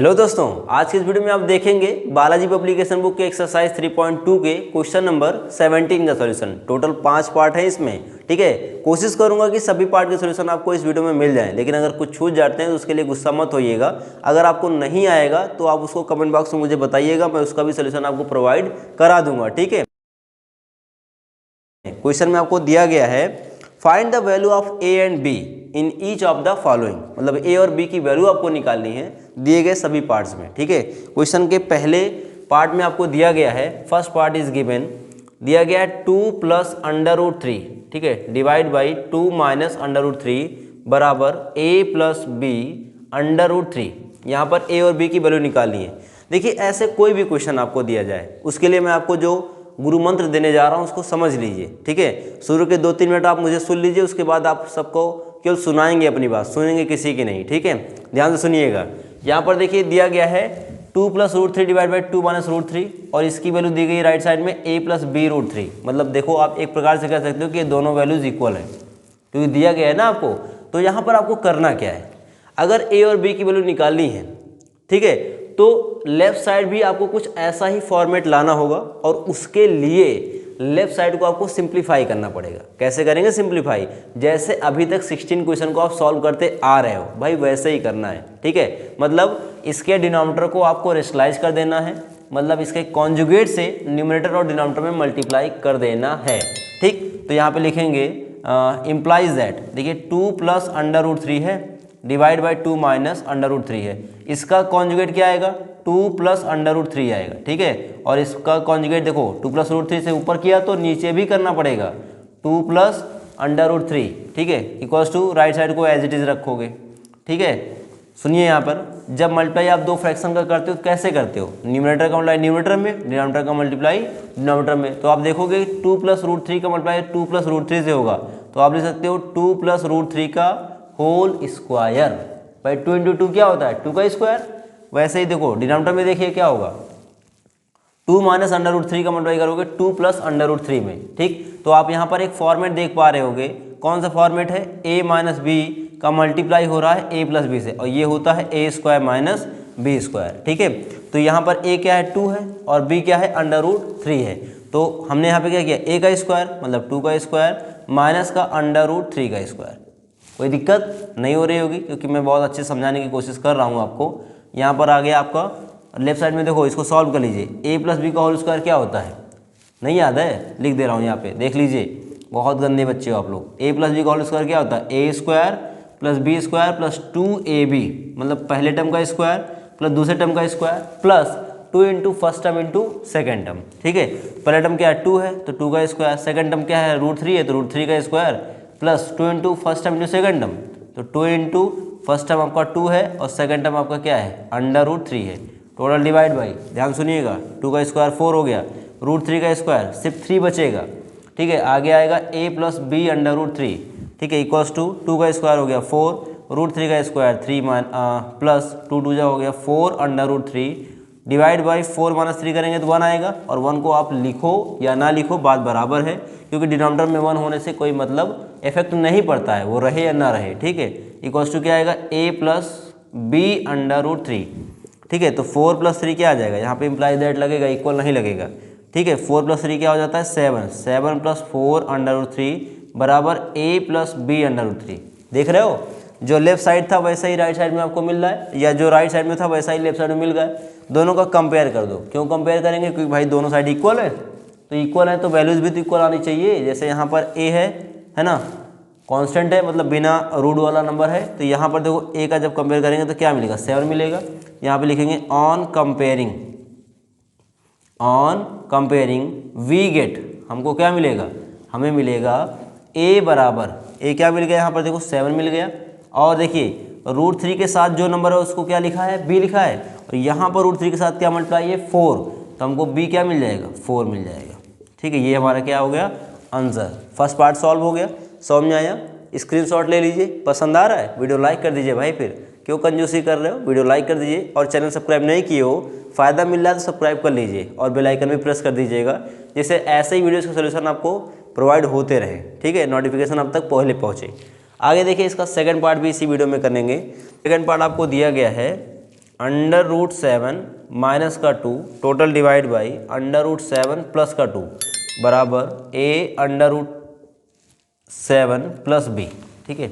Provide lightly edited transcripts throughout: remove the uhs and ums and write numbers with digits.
Hello दोस्तों, आज के इस वीडियो में आप देखेंगे बालाजी पब्लिकेशन बुक के एक्सरसाइज 3.2 के क्वेश्चन नंबर 17 का सॉल्यूशन। टोटल 5 पार्ट है इसमें, ठीक है। कोशिश करूंगा कि सभी पार्ट के सॉल्यूशन आपको इस वीडियो में मिल जाएं, लेकिन अगर कुछ छूट जाते हैं तो उसके लिए गुस्सा मत होइएगा। अगर आपको नहीं आएगा तो आप उसको कमेंट बॉक्स में मुझे बताइएगा, मैं उसका भी सॉल्यूशन आपको प्रोवाइड करा दूंगा, ठीक है। क्वेश्चन में आपको दिया गया है find the value of A and be in each of the following, मतलब ए और बी की वैल्यू आपको निकालनी है दिए गए सभी पार्ट्स में, ठीक है। क्वेश्चन के पहले पार्ट में आपको दिया गया है, फर्स्ट पार्ट इज गिवन, दिया गया है 2 प्लस √3, ठीक है, डिवाइड बाई 2 माइनस √3 बराबर a प्लस बी √3। यहाँ पर a और b की वैल्यू निकालनी है। देखिए, ऐसे कोई भी क्वेश्चन आपको दिया जाए, उसके लिए मैं आपको जो गुरु मंत्र देने जा रहा हूँ उसको समझ लीजिए, ठीक है। शुरू के 2-3 मिनट आप मुझे सुन लीजिए, उसके बाद आप सबको केवल सुनाएंगे अपनी बात, सुनेंगे किसी की नहीं, ठीक है। ध्यान से सुनिएगा। यहाँ पर देखिए दिया गया है 2 प्लस √3 डिवाइड बाई 2 माइनस √3 और इसकी वैल्यू दी गई राइट साइड में a प्लस बी √3। मतलब देखो, आप एक प्रकार से कह सकते हो कि ये दोनों वैल्यूज इक्वल है, क्योंकि दिया गया है ना आपको। तो यहाँ पर आपको करना क्या है, अगर a और b की वैल्यू निकालनी है, ठीक है, तो लेफ्ट साइड भी आपको कुछ ऐसा ही फॉर्मेट लाना होगा और उसके लिए लेफ्ट साइड को आपको सिंप्लीफाई करना पड़ेगा। कैसे करेंगे सिंप्लीफाई? जैसे अभी तक 16 क्वेश्चन को आप सॉल्व करते आ रहे हो भाई, वैसे ही करना है, ठीक है। मतलब इसके डिनोमिनेटर को आपको रेशनलाइज कर देना है, मतलब इसके कॉन्जुगेट से न्यूमरेटर और डिनोमिनेटर में मल्टीप्लाई कर देना है, ठीक। तो यहाँ पे लिखेंगे इम्प्लाइज दैट, देखिए 2 प्लस √3 है डिवाइड बाई 2 माइनस √3 है, इसका कॉन्जुगेट क्या आएगा 2 प्लस √3 आएगा, ठीक है। और इसका कॉन्जुगेट देखो 2 प्लस √3 से ऊपर किया तो नीचे भी करना पड़ेगा 2 प्लस √3, ठीक है, इक्वल्स टू राइट साइड को एज इट इज रखोगे, ठीक है। सुनिए, यहाँ पर जब मल्टीप्लाई आप दो फ्रैक्शन का करते हो तो कैसे करते हो, न्यूमरेटर का मल्टीप्लाई न्यूमरेटर में, डिनोमिनेटर का मल्टीप्लाई डिनोमिनेटर में। तो आप देखोगे 2 प्लस √3 का मल्टीप्लाई 2 प्लस √3 से होगा, तो आप लिख सकते हो 2 प्लस √3 का होल स्क्वायर। भाई 2 इंटू 2 क्या होता है 2 का स्क्वायर। वैसे ही देखो डिनोमिनेटर में देखिए क्या होगा 2 माइनस √3 का मल्टीप्लाई करोगे 2 प्लस √3 में, ठीक। तो आप यहाँ पर एक फॉर्मेट देख पा रहे होगे, कौन सा फॉर्मेट है, a माइनस बी का मल्टीप्लाई हो रहा है a प्लस बी से, और ये होता है a square minus B square, ठीक है। तो यहाँ पर a क्या है 2 है और b क्या है √3 है। तो हमने यहाँ पे क्या किया, a का स्क्वायर मतलब 2 का स्क्वायर माइनस का √3 का स्क्वायर। कोई दिक्कत नहीं हो रही होगी, क्योंकि मैं बहुत अच्छे समझाने की कोशिश कर रहा हूँ आपको। यहाँ पर आ गया आपका लेफ्ट साइड में, देखो इसको सॉल्व कर लीजिए, a प्लस बी का होल स्क्वायर क्या होता है, नहीं याद है, लिख दे रहा हूँ यहाँ पे, देख लीजिए, बहुत गंदे बच्चे हो आप लोग। a प्लस बी का होल स्क्वायर क्या होता है, a square plus B square plus 2ab, मतलब पहले टर्म का स्क्वायर प्लस दूसरे टर्म का square plus 2 into first term into second term, ठीक है। पहला टर्म क्या है 2 है तो 2 का स्क्वायर, सेकेंड टर्म क्या है √3 है तो √3 का square plus 2 into first term into second term, तो 2 इंटू फर्स्ट टर्म आपका 2 है और सेकेंड टर्म आपका क्या है √3 है। टोटल डिवाइड बाई, ध्यान सुनिएगा, 2 का स्क्वायर 4 हो गया, √3 का स्क्वायर सिर्फ 3 बचेगा, ठीक है। आगे आएगा a प्लस बी √3, ठीक है, इक्वल्स टू 2 का स्क्वायर हो गया 4, √3 का स्क्वायर 3 प्लस 2 2 जा हो गया 4 √3 डिवाइड बाई 4 माइनस 3 करेंगे तो 1 आएगा, और 1 को आप लिखो या ना लिखो बात बराबर है, क्योंकि डिनोमिनेटर में 1 होने से कोई मतलब इफेक्ट नहीं पड़ता है, वो रहे या ना रहे, ठीक है। इक्वल्स टू क्या आएगा a प्लस बी √3, ठीक है। तो 4 प्लस 3 क्या आ जाएगा, यहाँ पे इम्प्लाई दैट लगेगा, इक्वल नहीं लगेगा, ठीक है। 4 प्लस 3 क्या हो जाता है 7, 7 प्लस 4 √3 बराबर a प्लस बी √3। देख रहे हो, जो लेफ्ट साइड था वैसा ही राइट साइड में आपको मिल रहा है, या जो राइट साइड में था वैसा ही लेफ्ट साइड में मिल गया। दोनों का कंपेयर कर दो। क्यों कंपेयर करेंगे, क्योंकि भाई दोनों साइड इक्वल है, तो इक्वल है तो वैल्यूज भी तो इक्वल आनी चाहिए। जैसे यहाँ पर a है ना, कांस्टेंट है, मतलब बिना रूट वाला नंबर है, तो यहाँ पर देखो a का जब कंपेयर करेंगे तो क्या मिलेगा 7 मिलेगा। यहाँ पे लिखेंगे ऑन कंपेयरिंग वी गेट, हमको क्या मिलेगा, हमें मिलेगा a बराबर, a क्या मिल गया यहाँ पर देखो 7 मिल गया, और देखिए √3 के साथ जो नंबर है उसको क्या लिखा है b लिखा है, और यहाँ पर √3 के साथ क्या मल्टीप्लाई है 4, तो हमको b क्या मिल जाएगा 4 मिल जाएगा, ठीक है। ये हमारा क्या हो गया आंसर। फर्स्ट पार्ट सॉल्व हो गया, समझ में आया, स्क्रीनशॉट ले लीजिए। पसंद आ रहा है वीडियो लाइक कर दीजिए भाई, फिर क्यों कंजूसी कर रहे हो, वीडियो लाइक कर दीजिए, और चैनल सब्सक्राइब नहीं किए हो, फ़ायदा मिल रहा है तो सब्सक्राइब कर लीजिए और बेल आइकन भी प्रेस कर दीजिएगा, जिससे ऐसे ही वीडियोज़ के सोल्यूशन आपको प्रोवाइड होते रहे, ठीक है, नोटिफिकेशन अब तक पहले पहुँचे। आगे देखिए, इसका सेकंड पार्ट भी इसी वीडियो में करेंगे। सेकंड पार्ट आपको दिया गया है √7 माइनस का 2 टोटल डिवाइड बाई √7 प्लस का 2 बराबर a√7 प्लस b। ठीक है,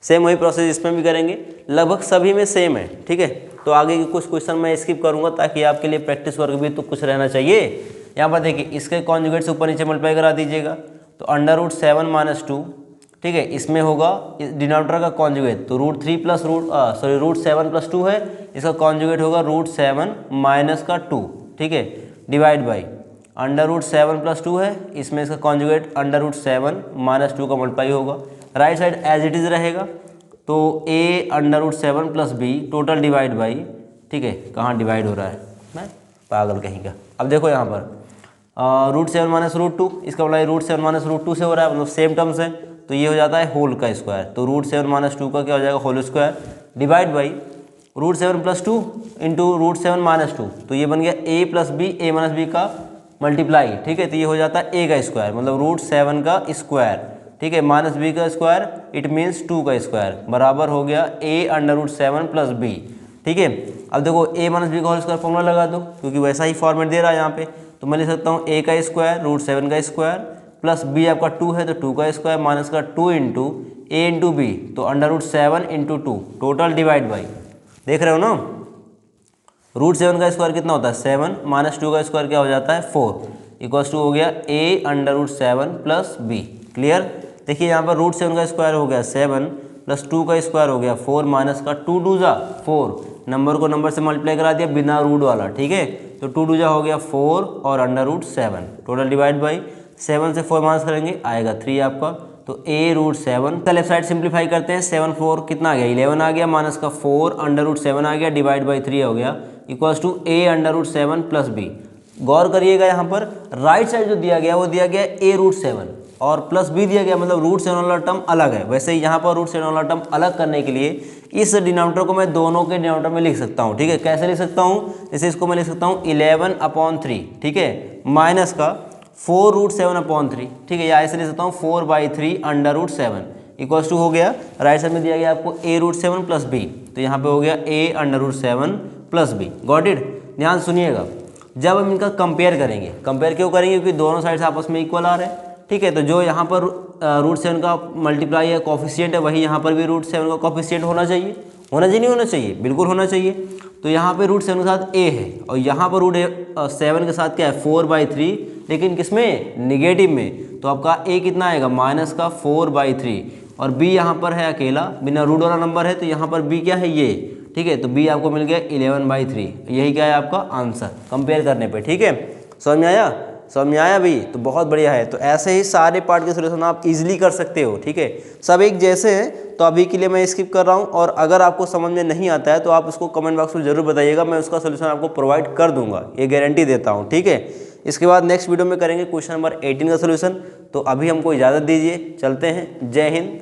सेम वही प्रोसेस इसमें भी करेंगे, लगभग सभी में सेम है। ठीक है, तो आगे के कुछ क्वेश्चन मैं स्किप करूंगा ताकि आपके लिए प्रैक्टिस वर्क भी तो कुछ रहना चाहिए। यहाँ पर देखिए, इसके कॉन्जुगेट से ऊपर नीचे मल्टीप्लाई करा दीजिएगा, तो √7 माइनस 2। ठीक है, इसमें होगा डिनोमिनेटर का कॉन्जुगेट, तो √3 प्लस √7 प्लस 2 है, इसका कॉन्जुगेट होगा √7 माइनस का 2। ठीक है, डिवाइड बाई √7 प्लस 2 है, इसमें इसका कॉन्जुगेट √7 माइनस 2 का मल्टीप्लाई होगा। Right side as it is रहेगा, तो a√7 plus b total divide by, ठीक है, कहाँ डिवाइड हो रहा है, मैं पागल कहीं का। अब देखो यहाँ पर √7 माइनस √2, इसका मतलब √7 माइनस √2 से हो रहा है, मतलब सेम टर्म्स है, तो ये हो जाता है होल का स्क्वायर, तो √7 माइनस 2 का क्या हो जाएगा, whole square divide by √7 plus 2 into √7 minus 2, तो ये बन गया a plus B, a minus B का मल्टीप्लाई। ठीक है, तो ये हो जाता है a का स्क्वायर, मतलब √7 का स्क्वायर, ठीक है, माइनस बी का स्क्वायर, इट मीन्स 2 का स्क्वायर, बराबर हो गया a√7 प्लस बी। ठीक है, अब देखो a माइनस बी का होल स्क्वायर फॉर्मूला लगा दो, क्योंकि वैसा ही फॉर्मेट दे रहा है यहाँ पे, तो मैं लिख सकता हूँ a का स्क्वायर √7 का स्क्वायर प्लस b आपका 2 है, तो 2 का स्क्वायर माइनस का 2 इंटू a इंटू बी, तो √7 इंटू 2 टोटल डिवाइड बाई, देख रहे हो ना, √7 का स्क्वायर कितना होता है 7, माइनस 2 का स्क्वायर क्या हो जाता है 4, इक्वल्स टू हो गया a√7 प्लस b। क्लियर, देखिए यहाँ पर √7 का स्क्वायर हो गया 7 प्लस 2 का स्क्वायर हो गया 4, माइनस का 2 2 जा 4, नंबर को नंबर से मल्टीप्लाई करा दिया बिना रूट वाला। ठीक है, तो 2 2 जा हो गया 4 और √7 टोटल डिवाइड बाई 7 से 4 माइनस करेंगे आएगा 3 आपका, तो a√7 का लेफ्ट साइड सिंप्लीफाई करते हैं, 7 4 कितना आ गया 11 आ गया, माइनस का 4 √7 आ गया, डिवाइड बाई 3 हो गया, equals to a√7 plus b। गौर करिएगा यहाँ पर राइट साइड जो दिया गया वो दिया गया a√7 और प्लस b दिया गया, मतलब √7 वाला टर्म अलग है। वैसे ही यहाँ पर √7 वाला टर्म अलग करने के लिए इस डिनोमिनेटर को मैं दोनों के डिनोमिनेटर में लिख सकता हूँ। ठीक है, कैसे लिख सकता हूँ, जैसे इसको मैं लिख सकता हूँ 11/3, ठीक है, माइनस का 4√7/3, ठीक है, या ऐसे लिख सकता हूँ 4/3 √7 इक्वल्स टू हो गया, राइट साइड में दिया गया आपको a√7 प्लस b, तो यहाँ पे हो गया a√7 plus b। Got it, ध्यान सुनिएगा, जब हम इनका कंपेयर करेंगे, कंपेयर क्यों करेंगे, क्योंकि दोनों साइड से आपस में इक्वल आ रहे हैं। ठीक है, तो जो यहाँ पर √7 का मल्टीप्लाई है कॉफिशिएंट है, वही यहाँ पर भी √7 का कॉफिशिएंट होना चाहिए, होना चाहिए नहीं होना चाहिए, बिल्कुल होना चाहिए। तो यहाँ पे √7 के साथ a है और यहाँ पर √7 के साथ क्या है 4/3, लेकिन किसमें, निगेटिव में, तो आपका a कितना आएगा माइनस का 4/3 और b यहाँ पर है अकेला, बिना रूट वाला नंबर है, तो यहाँ पर b क्या है ये। ठीक है, तो b आपको मिल गया 11/3, यही क्या है आपका आंसर कंपेयर करने पे। ठीक है, समझ में आया, समझ में आया भी, तो बहुत बढ़िया है। तो ऐसे ही सारे पार्ट के सोल्यूशन आप इजीली कर सकते हो। ठीक है, सब एक जैसे हैं, तो अभी के लिए मैं स्किप कर रहा हूँ, और अगर आपको समझ में नहीं आता है तो आप उसको कमेंट बॉक्स में जरूर बताइएगा, मैं उसका सोल्यूशन आपको प्रोवाइड कर दूंगा, ये गारंटी देता हूँ। ठीक है, इसके बाद नेक्स्ट वीडियो में करेंगे क्वेश्चन नंबर 18 का सोल्यूशन। तो अभी हमको इजाज़त दीजिए, चलते हैं, जय हिंद,